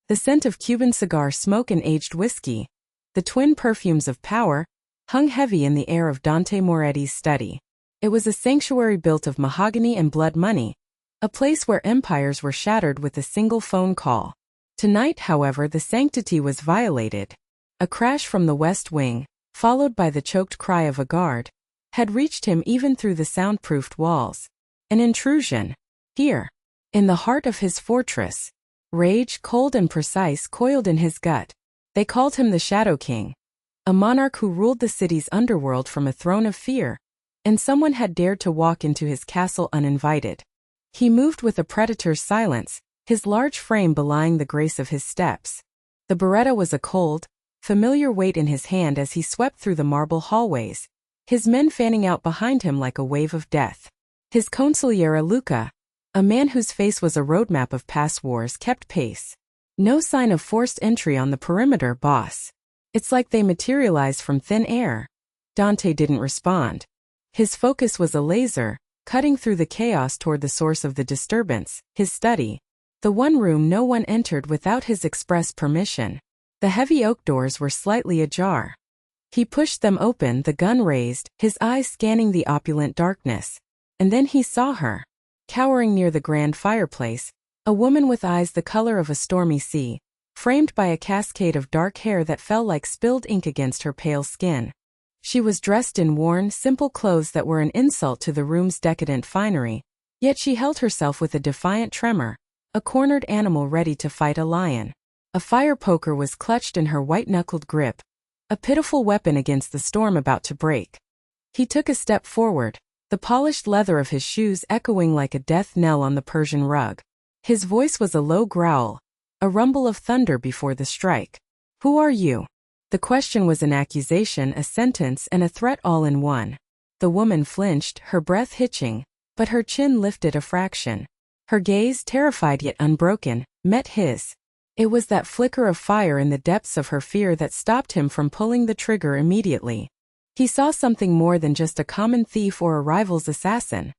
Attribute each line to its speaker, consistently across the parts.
Speaker 1: The scent of Cuban cigar smoke and aged whiskey, the twin perfumes of power, hung heavy in the air of Dante Moretti's study. It was a sanctuary built of mahogany and blood money, a place where empires were shattered with a single phone call. Tonight, however, the sanctity was violated. A crash from the West Wing, followed by the choked cry of a guard, had reached him even through the soundproofed walls. An intrusion. Here. In the heart of his fortress. Rage, cold and precise, coiled in his gut. They called him the Shadow King. A monarch who ruled the city's underworld from a throne of fear. And someone had dared to walk into his castle uninvited. He moved with a predator's silence, his large frame belying the grace of his steps. The Beretta was a cold, familiar weight in his hand as he swept through the marble hallways, his men fanning out behind him like a wave of death. His consigliere Luca, a man whose face was a roadmap of past wars, kept pace. No sign of forced entry on the perimeter, boss. It's like they materialized from thin air. Dante didn't respond. His focus was a laser, cutting through the chaos toward the source of the disturbance, his study. The one room no one entered without his express permission. The heavy oak doors were slightly ajar. He pushed them open, the gun raised, his eyes scanning the opulent darkness. And then he saw her. Cowering near the grand fireplace, a woman with eyes the color of a stormy sea, framed by a cascade of dark hair that fell like spilled ink against her pale skin. She was dressed in worn, simple clothes that were an insult to the room's decadent finery, yet she held herself with a defiant tremor, a cornered animal ready to fight a lion. A fire poker was clutched in her white-knuckled grip, a pitiful weapon against the storm about to break. He took a step forward, the polished leather of his shoes echoing like a death knell on the Persian rug. His voice was a low growl, a rumble of thunder before the strike. "Who are you?" The question was an accusation, a sentence, and a threat all in one. The woman flinched, her breath hitching, but her chin lifted a fraction. Her gaze, terrified yet unbroken, met his. It was that flicker of fire in the depths of her fear that stopped him from pulling the trigger immediately. He saw something more than just a common thief or a rival's assassin.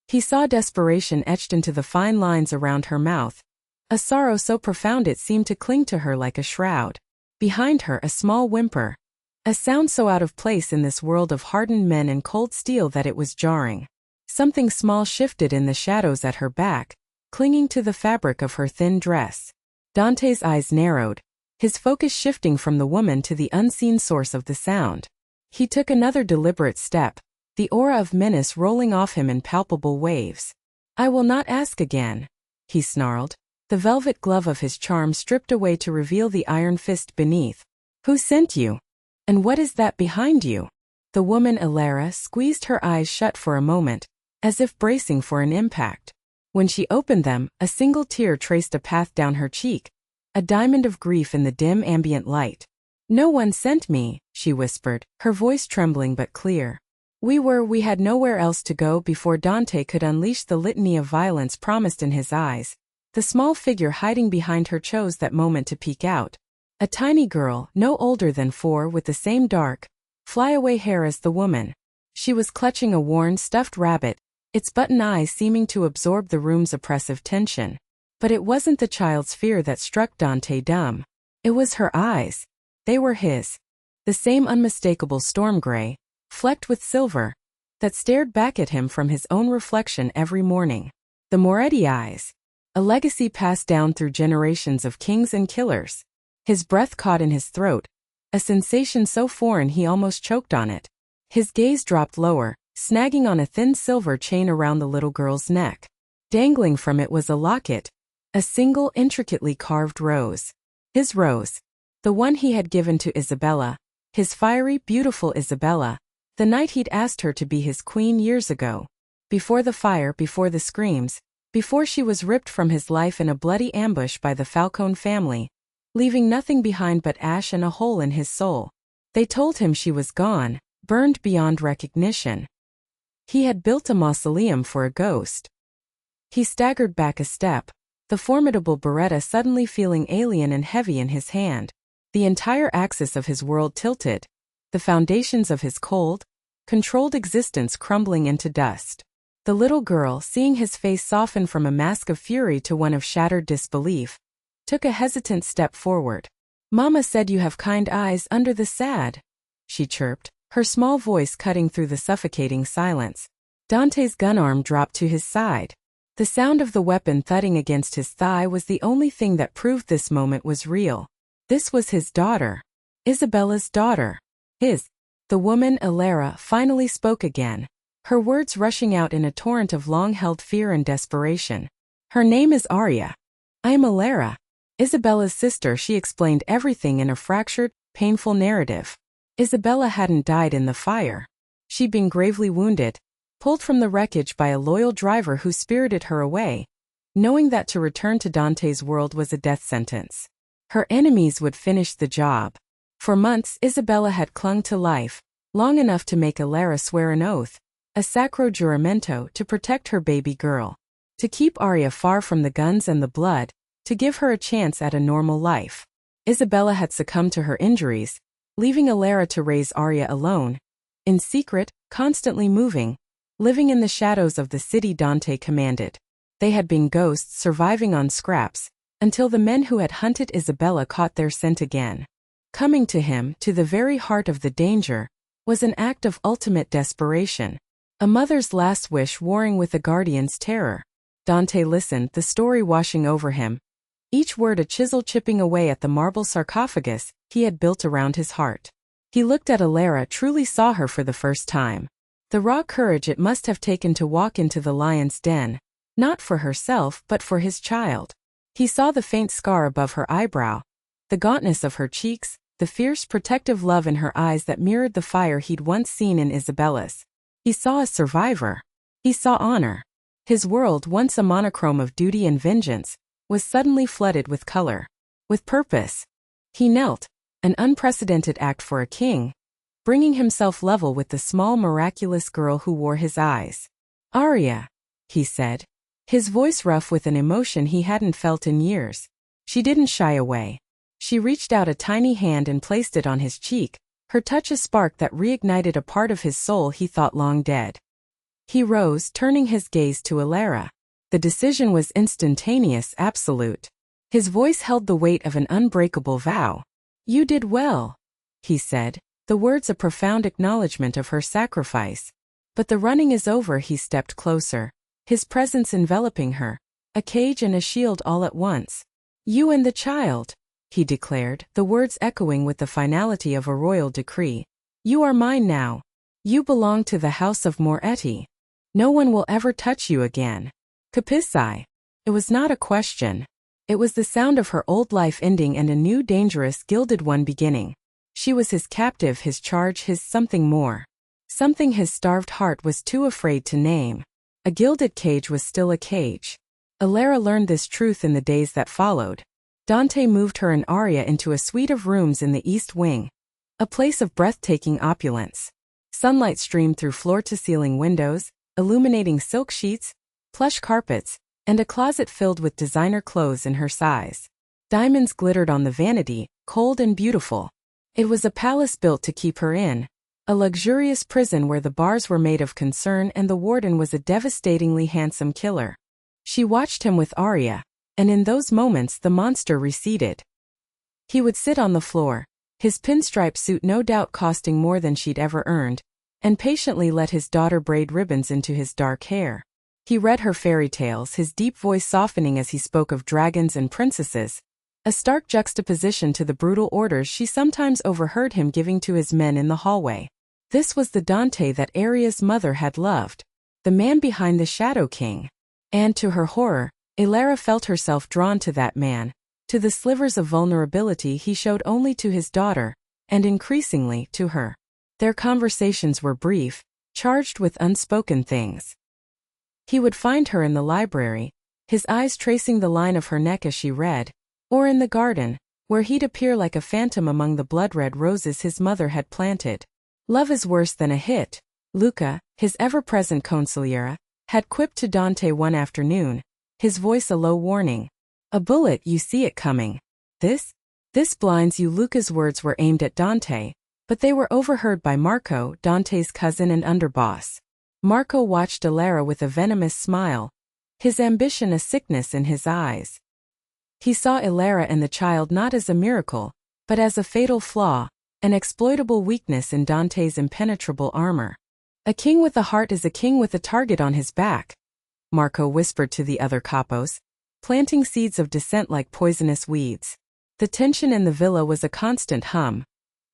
Speaker 1: He saw desperation etched into the fine lines around her mouth, a sorrow so profound it seemed to cling to her like a shroud. Behind her, a small whimper, a sound so out of place in this world of hardened men and cold steel that it was jarring. Something small shifted in the shadows at her back, clinging to the fabric of her thin dress. Dante's eyes narrowed, his focus shifting from the woman to the unseen source of the sound. He took another deliberate step, the aura of menace rolling off him in palpable waves. "I will not ask again," he snarled, the velvet glove of his charm stripped away to reveal the iron fist beneath. "Who sent you? And what is that behind you?" The woman Ilara squeezed her eyes shut for a moment, as if bracing for an impact. When she opened them, a single tear traced a path down her cheek, a diamond of grief in the dim ambient light. "No one sent me," she whispered, her voice trembling but clear. We had nowhere else to go." Before Dante could unleash the litany of violence promised in his eyes, the small figure hiding behind her chose that moment to peek out. A tiny girl, no older than 4, with the same dark, flyaway hair as the woman. She was clutching a worn, stuffed rabbit, its button eyes seeming to absorb the room's oppressive tension. But it wasn't the child's fear that struck Dante dumb. It was her eyes. They were his. The same unmistakable storm gray, flecked with silver, that stared back at him from his own reflection every morning. The Moretti eyes. A legacy passed down through generations of kings and killers. His breath caught in his throat, a sensation so foreign he almost choked on it. His gaze dropped lower, snagging on a thin silver chain around the little girl's neck. Dangling from it was a locket, a single intricately carved rose. His rose. The one he had given to Isabella, his fiery, beautiful Isabella, the night he'd asked her to be his queen years ago. Before the fire, before the screams, before she was ripped from his life in a bloody ambush by the Falcone family, leaving nothing behind but ash and a hole in his soul. They told him she was gone, burned beyond recognition. He had built a mausoleum for a ghost. He staggered back a step, the formidable Beretta suddenly feeling alien and heavy in his hand. The entire axis of his world tilted, the foundations of his cold, controlled existence crumbling into dust. The little girl, seeing his face soften from a mask of fury to one of shattered disbelief, took a hesitant step forward. "Mama said you have kind eyes under the sad," she chirped, her small voice cutting through the suffocating silence. Dante's gun arm dropped to his side. The sound of the weapon thudding against his thigh was the only thing that proved this moment was real. This was his daughter. Isabella's daughter. The woman, Ilara, finally spoke again, her words rushing out in a torrent of long-held fear and desperation. "Her name is Arya. I am Ilara, Isabella's sister." She explained everything in a fractured, painful narrative. Isabella hadn't died in the fire. She'd been gravely wounded, pulled from the wreckage by a loyal driver who spirited her away, knowing that to return to Dante's world was a death sentence. Her enemies would finish the job. For months Isabella had clung to life, long enough to make Ilara swear an oath, a sacro giuramento, to protect her baby girl, to keep Arya far from the guns and the blood, to give her a chance at a normal life. Isabella had succumbed to her injuries, leaving Ilara to raise Arya alone, in secret, constantly moving, living in the shadows of the city Dante commanded. They had been ghosts surviving on scraps, until the men who had hunted Isabella caught their scent again. Coming to him, to the very heart of the danger, was an act of ultimate desperation. A mother's last wish warring with a guardian's terror. Dante listened, the story washing over him, each word a chisel chipping away at the marble sarcophagus he had built around his heart. He looked at Ilara, truly saw her for the first time. The raw courage it must have taken to walk into the lion's den, not for herself but for his child. He saw the faint scar above her eyebrow, the gauntness of her cheeks, the fierce protective love in her eyes that mirrored the fire he'd once seen in Isabella's. He saw a survivor. He saw honor. His world, once a monochrome of duty and vengeance, was suddenly flooded with color, with purpose. He knelt, an unprecedented act for a king, bringing himself level with the small miraculous girl who wore his eyes. "Arya," he said, his voice rough with an emotion he hadn't felt in years. She didn't shy away. She reached out a tiny hand and placed it on his cheek, her touch a spark that reignited a part of his soul he thought long dead. He rose, turning his gaze to Ilara. The decision was instantaneous, absolute. His voice held the weight of an unbreakable vow. "You did well," he said, the words a profound acknowledgement of her sacrifice. "But the running is over." He stepped closer, his presence enveloping her, a cage and a shield all at once. "You and the child," he declared, the words echoing with the finality of a royal decree. "You are mine now. You belong to the house of Moretti. No one will ever touch you again. Capisci?" It was not a question. It was the sound of her old life ending and a new dangerous gilded one beginning. She was his captive, his charge, his something more. Something his starved heart was too afraid to name. A gilded cage was still a cage. Ilara learned this truth in the days that followed. Dante moved her and Arya into a suite of rooms in the East Wing, a place of breathtaking opulence. Sunlight streamed through floor-to-ceiling windows, illuminating silk sheets, plush carpets, and a closet filled with designer clothes in her size. Diamonds glittered on the vanity, cold and beautiful. It was a palace built to keep her in, a luxurious prison where the bars were made of concern and the warden was a devastatingly handsome killer. She watched him with Arya, and in those moments the monster receded. He would sit on the floor, his pinstripe suit no doubt costing more than she'd ever earned, and patiently let his daughter braid ribbons into his dark hair. He read her fairy tales, his deep voice softening as he spoke of dragons and princesses, a stark juxtaposition to the brutal orders she sometimes overheard him giving to his men in the hallway. This was the Dante that Arya's mother had loved, the man behind the Shadow King. And to her horror, Ilara felt herself drawn to that man, to the slivers of vulnerability he showed only to his daughter, and increasingly to her. Their conversations were brief, charged with unspoken things. He would find her in the library, his eyes tracing the line of her neck as she read, or in the garden, where he'd appear like a phantom among the blood-red roses his mother had planted. "Love is worse than a hit," Luca, his ever-present consigliere, had quipped to Dante one afternoon, his voice a low warning. "A bullet, you see it coming. This blinds you." Luca's words were aimed at Dante, but they were overheard by Marco, Dante's cousin and underboss. Marco watched Ilara with a venomous smile, his ambition a sickness in his eyes. He saw Ilara and the child not as a miracle, but as a fatal flaw, an exploitable weakness in Dante's impenetrable armor. A king with a heart is a king with a target on his back, Marco whispered to the other capos, planting seeds of dissent like poisonous weeds. The tension in the villa was a constant hum,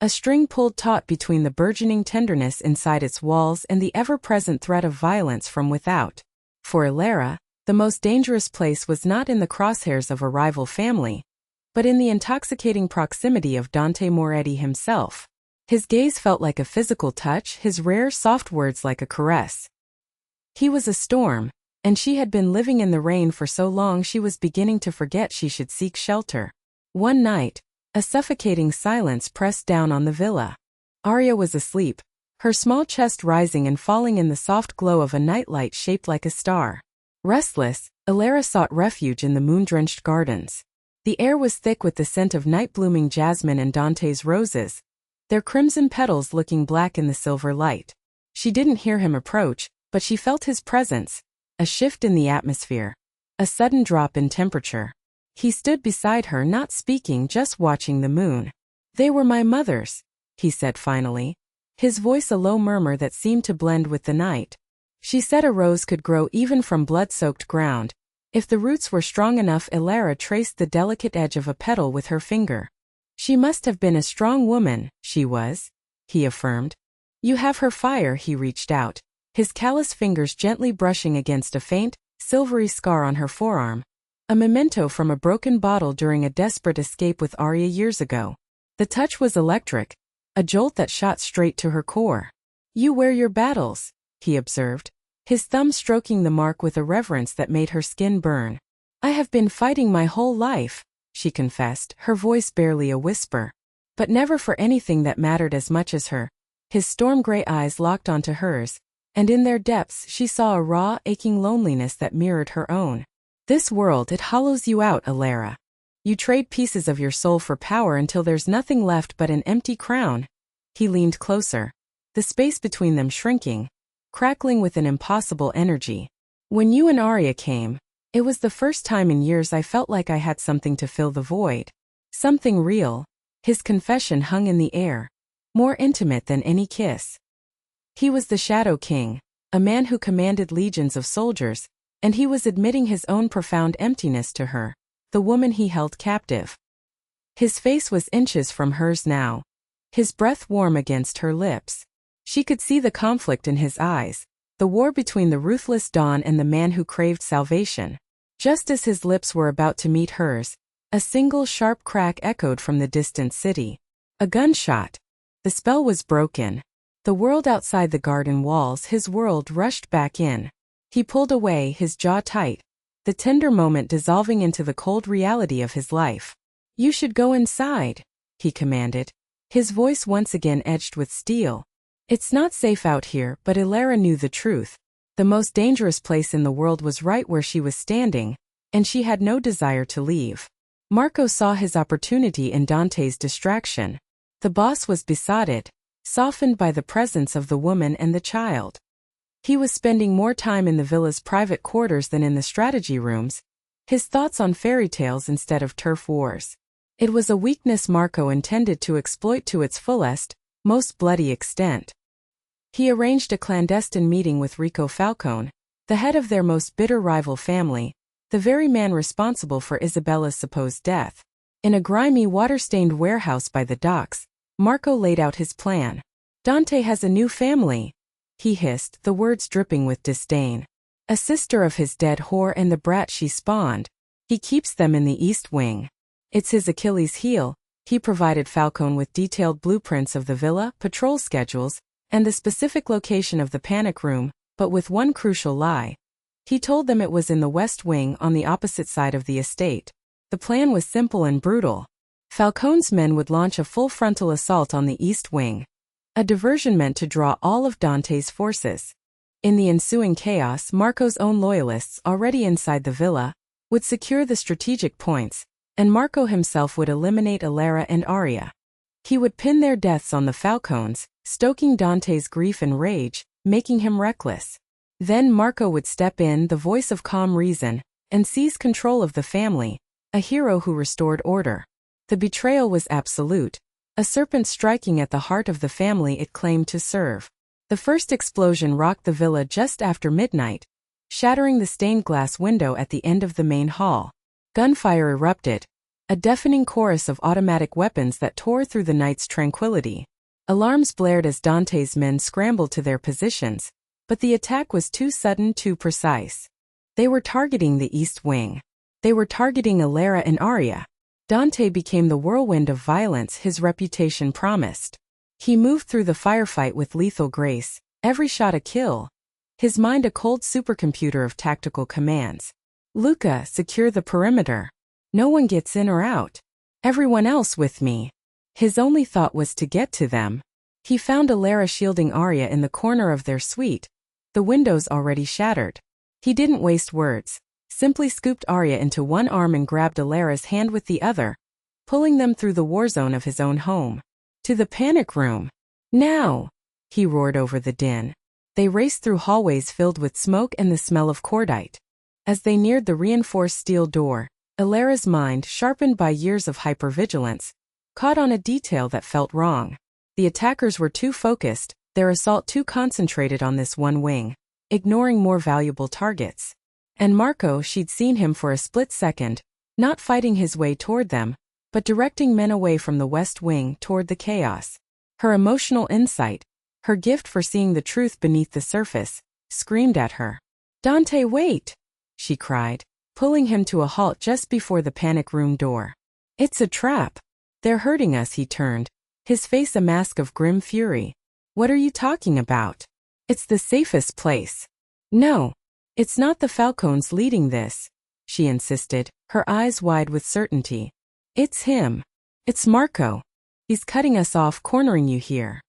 Speaker 1: a string pulled taut between the burgeoning tenderness inside its walls and the ever-present threat of violence from without. For Ilara, the most dangerous place was not in the crosshairs of a rival family, but in the intoxicating proximity of Dante Moretti himself. His gaze felt like a physical touch, his rare, soft words like a caress. He was a storm, and she had been living in the rain for so long she was beginning to forget she should seek shelter. One night, a suffocating silence pressed down on the villa. Arya was asleep, her small chest rising and falling in the soft glow of a nightlight shaped like a star. Restless, Ilara sought refuge in the moon-drenched gardens. The air was thick with the scent of night-blooming jasmine and Dante's roses, their crimson petals looking black in the silver light. She didn't hear him approach, but she felt his presence, a shift in the atmosphere, a sudden drop in temperature. He stood beside her, not speaking, just watching the moon. "They were my mother's," he said finally, his voice a low murmur that seemed to blend with the night. "She said a rose could grow even from blood-soaked ground. If the roots were strong enough." Ilara traced the delicate edge of a petal with her finger. "She must have been a strong woman." "She was," he affirmed. "You have her fire." He reached out, his callous fingers gently brushing against a faint, silvery scar on her forearm. A memento from a broken bottle during a desperate escape with Arya years ago. The touch was electric, a jolt that shot straight to her core. "You wear your battles," he observed, his thumb stroking the mark with a reverence that made her skin burn. "I have been fighting my whole life," she confessed, her voice barely a whisper. "But never for anything that mattered as much as her." His storm-gray eyes locked onto hers, and in their depths she saw a raw, aching loneliness that mirrored her own. "This world, it hollows you out, Ilara. You trade pieces of your soul for power until there's nothing left but an empty crown." He leaned closer, the space between them shrinking, crackling with an impossible energy. "When you and Arya came, it was the first time in years I felt like I had something to fill the void. Something real." His confession hung in the air, more intimate than any kiss. He was the Shadow King, a man who commanded legions of soldiers, and he was admitting his own profound emptiness to her, the woman he held captive. His face was inches from hers now, his breath warm against her lips. She could see the conflict in his eyes, the war between the ruthless Dawn and the man who craved salvation. Just as his lips were about to meet hers, a single sharp crack echoed from the distant city. A gunshot. The spell was broken. The world outside the garden walls, his world, rushed back in. He pulled away, his jaw tight, the tender moment dissolving into the cold reality of his life. "You should go inside," he commanded, his voice once again edged with steel. "It's not safe out here." But Ilara knew the truth. The most dangerous place in the world was right where she was standing, and she had no desire to leave. Marco saw his opportunity in Dante's distraction. The boss was besotted, softened by the presence of the woman and the child. He was spending more time in the villa's private quarters than in the strategy rooms, his thoughts on fairy tales instead of turf wars. It was a weakness Marco intended to exploit to its fullest, most bloody extent. He arranged a clandestine meeting with Rico Falcone, the head of their most bitter rival family, the very man responsible for Isabella's supposed death. In a grimy, water-stained warehouse by the docks, Marco laid out his plan. "Dante has a new family," he hissed, the words dripping with disdain. "A sister of his dead whore and the brat she spawned. He keeps them in the East Wing. It's his Achilles heel." He provided Falcone with detailed blueprints of the villa, patrol schedules, and the specific location of the panic room, but with one crucial lie. He told them it was in the West Wing on the opposite side of the estate. The plan was simple and brutal. Falcone's men would launch a full frontal assault on the East Wing, a diversion meant to draw all of Dante's forces. In the ensuing chaos, Marco's own loyalists, already inside the villa, would secure the strategic points, and Marco himself would eliminate Ilara and Arya. He would pin their deaths on the Falcones, stoking Dante's grief and rage, making him reckless. Then Marco would step in, the voice of calm reason, and seize control of the family, a hero who restored order. The betrayal was absolute, a serpent striking at the heart of the family it claimed to serve. The first explosion rocked the villa just after midnight, shattering the stained glass window at the end of the main hall. Gunfire erupted, a deafening chorus of automatic weapons that tore through the night's tranquility. Alarms blared as Dante's men scrambled to their positions, but the attack was too sudden, too precise. They were targeting the East Wing. They were targeting Alara and Arya. Dante became the whirlwind of violence his reputation promised. He moved through the firefight with lethal grace, every shot a kill. His mind a cold supercomputer of tactical commands. Luca, secure the perimeter. No one gets in or out. Everyone else with me. His only thought was to get to them. He found Alara shielding Arya in the corner of their suite, the windows already shattered. He didn't waste words, simply scooped Arya into one arm and grabbed Alara's hand with the other, pulling them through the war zone of his own home. To the panic room. Now! He roared over the din. They raced through hallways filled with smoke and the smell of cordite. As they neared the reinforced steel door, Alara's mind, sharpened by years of hypervigilance, caught on a detail that felt wrong. The attackers were too focused, their assault too concentrated on this one wing, ignoring more valuable targets. And Marco, she'd seen him for a split second, not fighting his way toward them, but directing men away from the West Wing toward the chaos. Her emotional insight, her gift for seeing the truth beneath the surface, screamed at her. "Dante, wait!" she cried, pulling him to a halt just before the panic room door. "It's a trap. They're hurting us," he turned, his face a mask of grim fury. "What are you talking about? It's the safest place." "No. It's not the Falcons leading this," she insisted, her eyes wide with certainty. "It's him. It's Marco. He's cutting us off, cornering you here.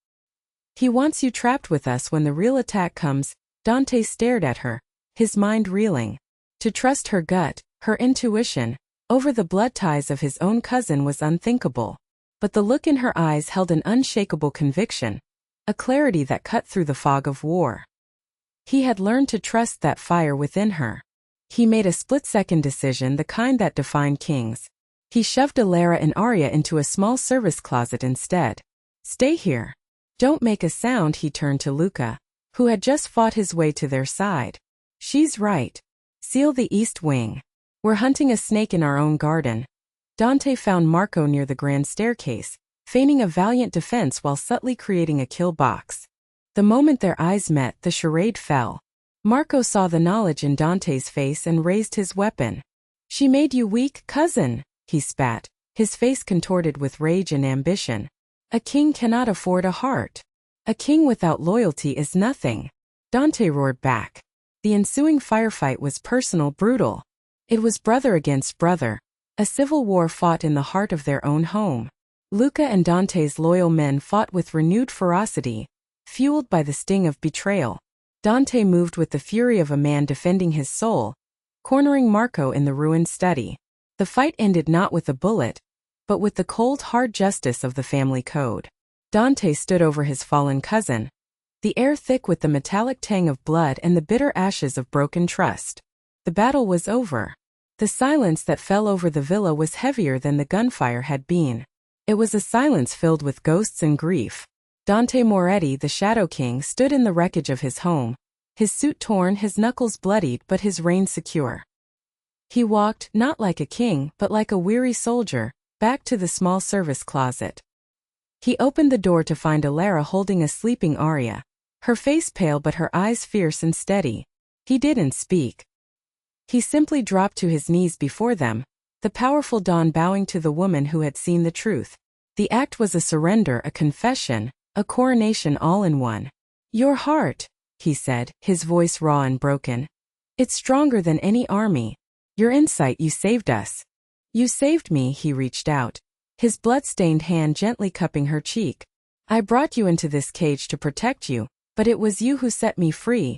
Speaker 1: He wants you trapped with us when the real attack comes." Dante stared at her, his mind reeling. To trust her gut, her intuition, over the blood ties of his own cousin was unthinkable. But the look in her eyes held an unshakable conviction, a clarity that cut through the fog of war. He had learned to trust that fire within her. He made a split-second decision, the kind that defined kings. He shoved Alara and Arya into a small service closet instead. "Stay here. Don't make a sound." He turned to Luca, who had just fought his way to their side. "She's right. Seal the East Wing. We're hunting a snake in our own garden." Dante found Marco near the grand staircase, feigning a valiant defense while subtly creating a kill box. The moment their eyes met, the charade fell. Marco saw the knowledge in Dante's face and raised his weapon. "She made you weak, cousin," he spat, his face contorted with rage and ambition. "A king cannot afford a heart. A king without loyalty is nothing." Dante roared back. The ensuing firefight was personal, brutal. It was brother against brother, a civil war fought in the heart of their own home. Luca and Dante's loyal men fought with renewed ferocity, fueled by the sting of betrayal. Dante moved with the fury of a man defending his soul, cornering Marco in the ruined study. The fight ended not with a bullet, but with the cold, hard justice of the family code. Dante stood over his fallen cousin, the air thick with the metallic tang of blood and the bitter ashes of broken trust. The battle was over. The silence that fell over the villa was heavier than the gunfire had been. It was a silence filled with ghosts and grief. Dante Moretti, the Shadow King, stood in the wreckage of his home, his suit torn, his knuckles bloodied, but his reign secure. He walked, not like a king, but like a weary soldier, back to the small service closet. He opened the door to find Alara holding a sleeping Arya, her face pale but her eyes fierce and steady. He didn't speak. He simply dropped to his knees before them, the powerful Dawn bowing to the woman who had seen the truth. The act was a surrender, a confession, a coronation all in one. "Your heart," he said, his voice raw and broken. "It's stronger than any army. Your insight, you saved us." "You saved me," he reached out, his blood-stained hand gently cupping her cheek. "I brought you into this cage to protect you, but it was you who set me free."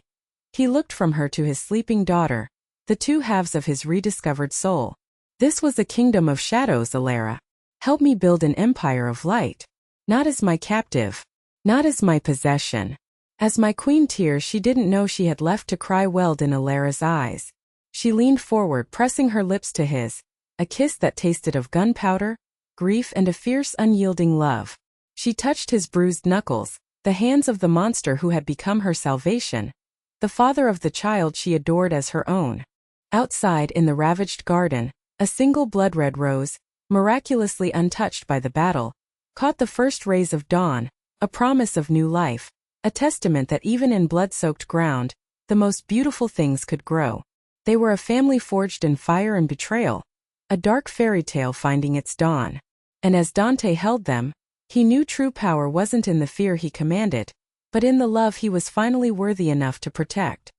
Speaker 1: He looked from her to his sleeping daughter, the two halves of his rediscovered soul. "This was a kingdom of shadows, Alara. Help me build an empire of light. Not as my captive. Not as my possession. As my queen." Tears she didn't know she had left to cry welled in Alara's eyes. She leaned forward, pressing her lips to his, a kiss that tasted of gunpowder, grief and a fierce unyielding love. She touched his bruised knuckles, the hands of the monster who had become her salvation, the father of the child she adored as her own. Outside in the ravaged garden, a single blood-red rose, miraculously untouched by the battle, caught the first rays of dawn, a promise of new life, a testament that even in blood-soaked ground, the most beautiful things could grow. They were a family forged in fire and betrayal, a dark fairy tale finding its dawn. And as Dante held them, he knew true power wasn't in the fear he commanded, but in the love he was finally worthy enough to protect.